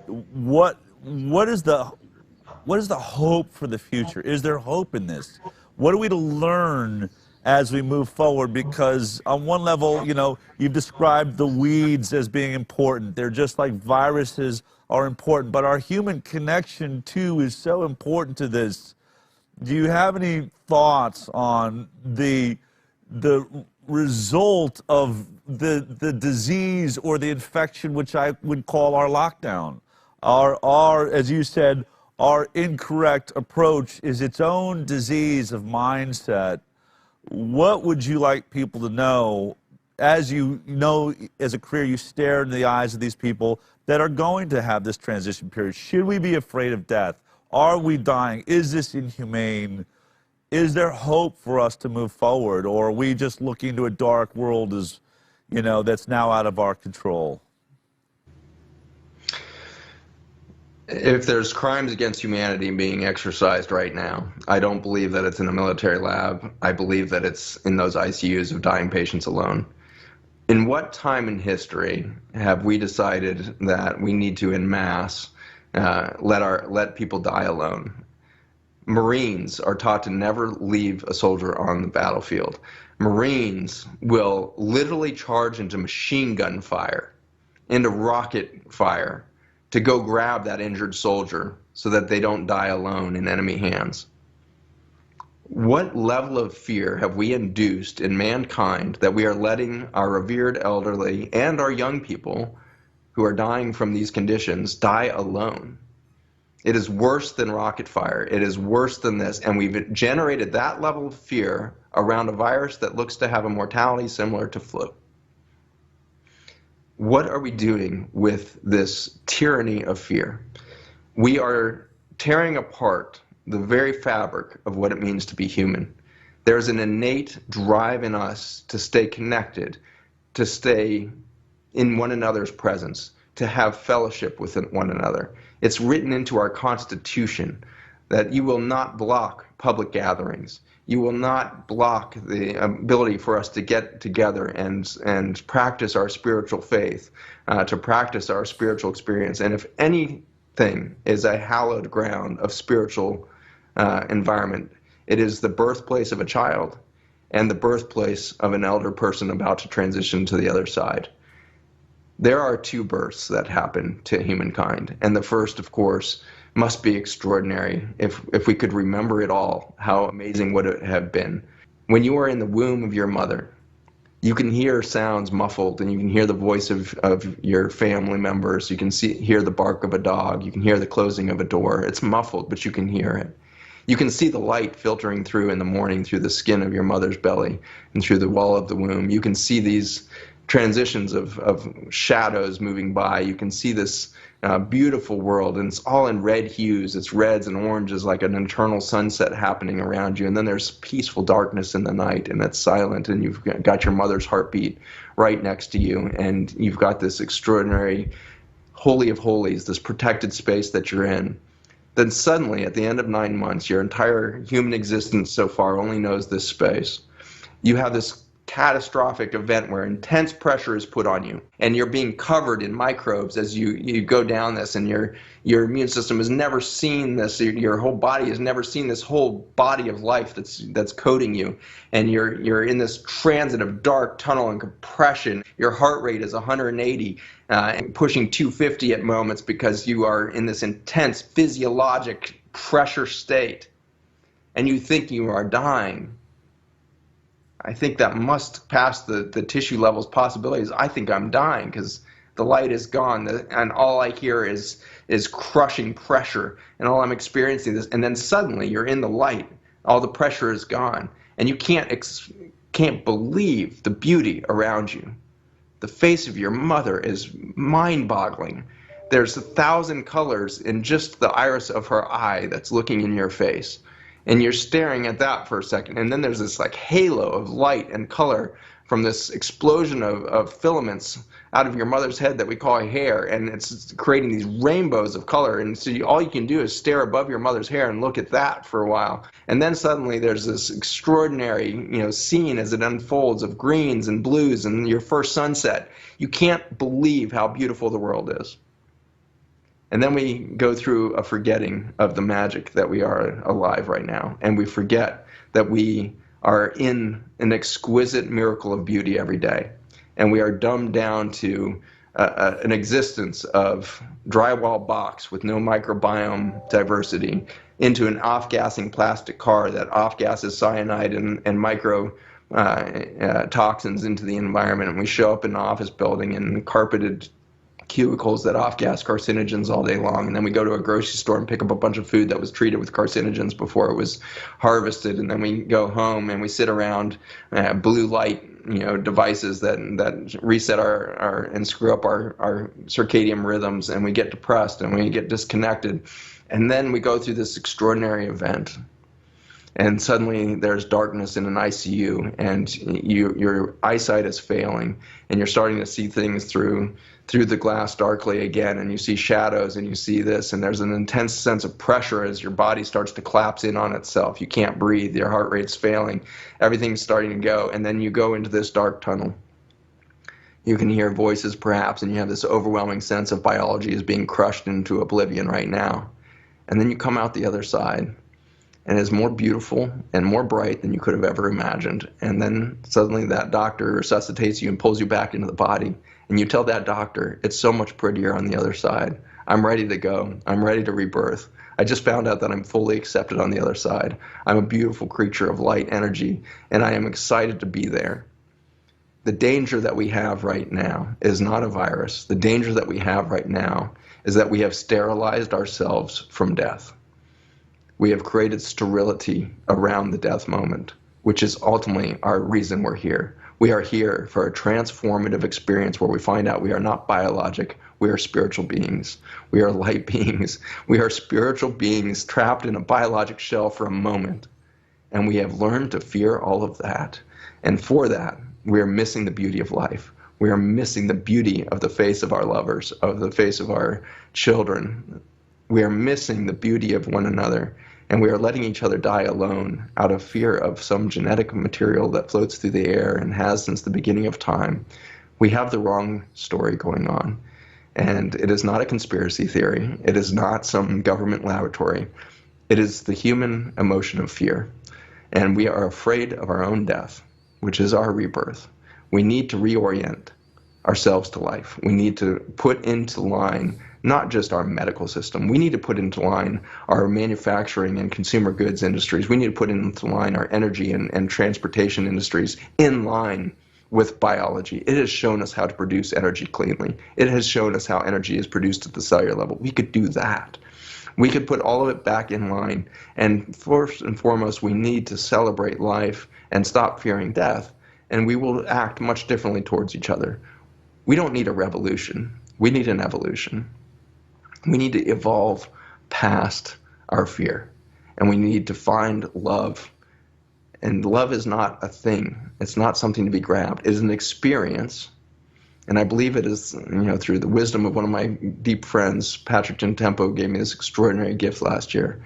what is the hope for the future? Is there hope in this? What are we to learn as we move forward? Because on one level, you've described the weeds as being important. They're just like viruses are important, but our human connection too is so important to this. Do you have any thoughts on the result of the disease or the infection, which I would call our lockdown? Our, as you said, our incorrect approach is its own disease of mindset. What would you like people to know, as you know, as a career, you stare in the eyes of these people that are going to have this transition period? Should we be afraid of death? Are we dying? Is this inhumane? Is there hope for us to move forward? Or are we just looking into a dark world that's now out of our control? If there's crimes against humanity being exercised right now, I don't believe that it's in a military lab. I believe that it's in those ICUs of dying patients alone. In what time in history have we decided that we need to, en masse, let people die alone? Marines are taught to never leave a soldier on the battlefield. Marines will literally charge into machine gun fire, into rocket fire, to go grab that injured soldier so that they don't die alone in enemy hands. What level of fear have we induced in mankind that we are letting our revered elderly and our young people who are dying from these conditions die alone? It is worse than rocket fire. It is worse than this. And we've generated that level of fear around a virus that looks to have a mortality similar to flu. What are we doing with this tyranny of fear? We are tearing apart the very fabric of what it means to be human. There's an innate drive in us to stay connected, to stay in one another's presence, to have fellowship with one another. It's written into our Constitution that you will not block public gatherings. You will not block the ability for us to get together and practice our spiritual faith, to practice our spiritual experience. And if anything is a hallowed ground of spiritual environment, it is the birthplace of a child and the birthplace of an elder person about to transition to the other side. There are two births that happen to humankind, and the first, of course, must be extraordinary. If we could remember it all, how amazing would it have been? When you are in the womb of your mother, you can hear sounds muffled, and you can hear the voice of your family members. You can hear the bark of a dog. You can hear the closing of a door. It's muffled, but you can hear it. You can see the light filtering through in the morning through the skin of your mother's belly and through the wall of the womb. You can see these transitions of shadows moving by. You can see this beautiful world, and it's all in red hues. It's reds and oranges, like an eternal sunset happening around you. And then there's peaceful darkness in the night, and it's silent, and you've got your mother's heartbeat right next to you, and you've got this extraordinary holy of holies, this protected space that you're in. Then suddenly, at the end of 9 months, your entire human existence so far only knows this space. You have this catastrophic event where intense pressure is put on you, and you're being covered in microbes as you go down this, and your immune system has never seen this. Your whole body has never seen this whole body of life that's coating you, and you're in this transit of dark tunnel and compression. Your heart rate is 180 and pushing 250 at moments because you are in this intense physiologic pressure state, and you think you are dying. I think that must pass the tissue levels possibilities. I think I'm dying because the light is gone, and all I hear is crushing pressure, and all I'm experiencing this. And then suddenly you're in the light, all the pressure is gone, and you can't believe the beauty around you. The face of your mother is mind-boggling. There's 1,000 colors in just the iris of her eye that's looking in your face. And you're staring at that for a second, and then there's this like halo of light and color from this explosion of filaments out of your mother's head that we call hair, and it's creating these rainbows of color. And so all you can do is stare above your mother's hair and look at that for a while. And then suddenly there's this extraordinary, scene as it unfolds of greens and blues and your first sunset. You can't believe how beautiful the world is. And then we go through a forgetting of the magic that we are alive right now. And we forget that we are in an exquisite miracle of beauty every day. And we are dumbed down to an existence of drywall box with no microbiome diversity into an off-gassing plastic car that off-gasses cyanide and micro toxins into the environment. And we show up in an office building in carpeted cubicles that off-gas carcinogens all day long, and then we go to a grocery store and pick up a bunch of food that was treated with carcinogens before it was harvested, and then we go home and we sit around blue light devices that reset our and screw up our circadian rhythms, and we get depressed and we get disconnected, and then we go through this extraordinary event. And suddenly there's darkness in an ICU, and your eyesight is failing, and you're starting to see things through the glass darkly again, and you see shadows, and you see this, and there's an intense sense of pressure as your body starts to collapse in on itself. You can't breathe, your heart rate's failing, everything's starting to go, and then you go into this dark tunnel. You can hear voices perhaps, and you have this overwhelming sense of biology is being crushed into oblivion right now. And then you come out the other side, and is more beautiful and more bright than you could have ever imagined. And then suddenly that doctor resuscitates you and pulls you back into the body. And you tell that doctor, it's so much prettier on the other side. I'm ready to go. I'm ready to rebirth. I just found out that I'm fully accepted on the other side. I'm a beautiful creature of light energy, and I am excited to be there. The danger that we have right now is not a virus. The danger that we have right now is that we have sterilized ourselves from death. We have created sterility around the death moment, which is ultimately our reason we're here. We are here for a transformative experience where we find out we are not biologic, we are spiritual beings. We are light beings. We are spiritual beings trapped in a biologic shell for a moment. And we have learned to fear all of that. And for that, we are missing the beauty of life. We are missing the beauty of the face of our lovers, of the face of our children. We are missing the beauty of one another. And we are letting each other die alone out of fear of some genetic material that floats through the air and has since the beginning of time. We have the wrong story going on. And it is not a conspiracy theory. It is not some government laboratory. It is the human emotion of fear. And we are afraid of our own death, which is our rebirth. We need to reorient ourselves to life. We need to put into line not just our medical system. We need to put into line our manufacturing and consumer goods industries. We need to put into line our energy and transportation industries in line with biology. It has shown us how to produce energy cleanly. It has shown us how energy is produced at the cellular level. We could do that. We could put all of it back in line. And first and foremost, we need to celebrate life and stop fearing death. And we will act much differently towards each other. We don't need a revolution. We need an evolution. We need to evolve past our fear. And we need to find love. And love is not a thing. It's not something to be grabbed. It is an experience. And I believe it is, through the wisdom of one of my deep friends, Patrick Gentempo, gave me this extraordinary gift last year.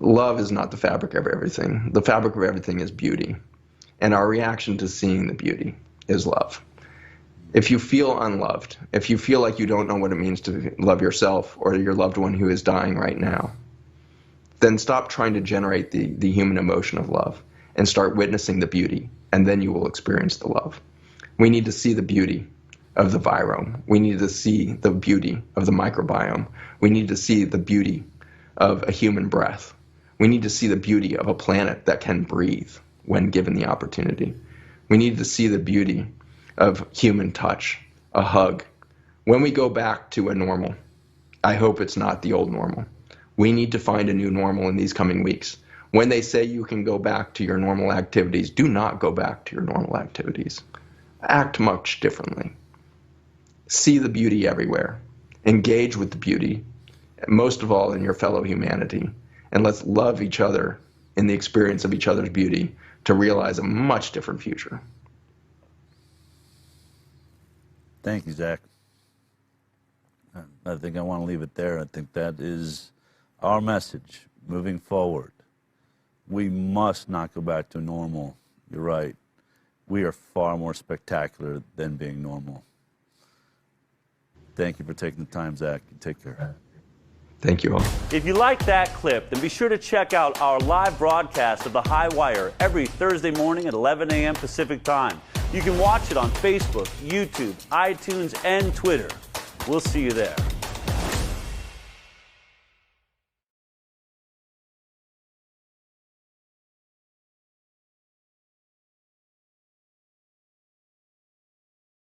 Love is not the fabric of everything. The fabric of everything is beauty. And our reaction to seeing the beauty is love. If you feel unloved, if you feel like you don't know what it means to love yourself or your loved one who is dying right now, then stop trying to generate the human emotion of love and start witnessing the beauty, and then you will experience the love. We need to see the beauty of the virome. We need to see the beauty of the microbiome. We need to see the beauty of a human breath. We need to see the beauty of a planet that can breathe when given the opportunity. We need to see the beauty of human touch, a hug. When we go back to a normal, I hope it's not the old normal. We need to find a new normal in these coming weeks. When they say you can go back to your normal activities, do not go back to your normal activities. Act much differently. See the beauty everywhere. Engage with the beauty, most of all in your fellow humanity. And let's love each other in the experience of each other's beauty to realize a much different future. Thank you, Zach. I think I want to leave it there. I think that is our message moving forward. We must not go back to normal. You're right. We are far more spectacular than being normal. Thank you for taking the time, Zach. Take care. Thank you all. If you like that clip, then be sure to check out our live broadcast of The High Wire every Thursday morning at 11 a.m. Pacific Time. You can watch it on Facebook, YouTube, iTunes, and Twitter. We'll see you there.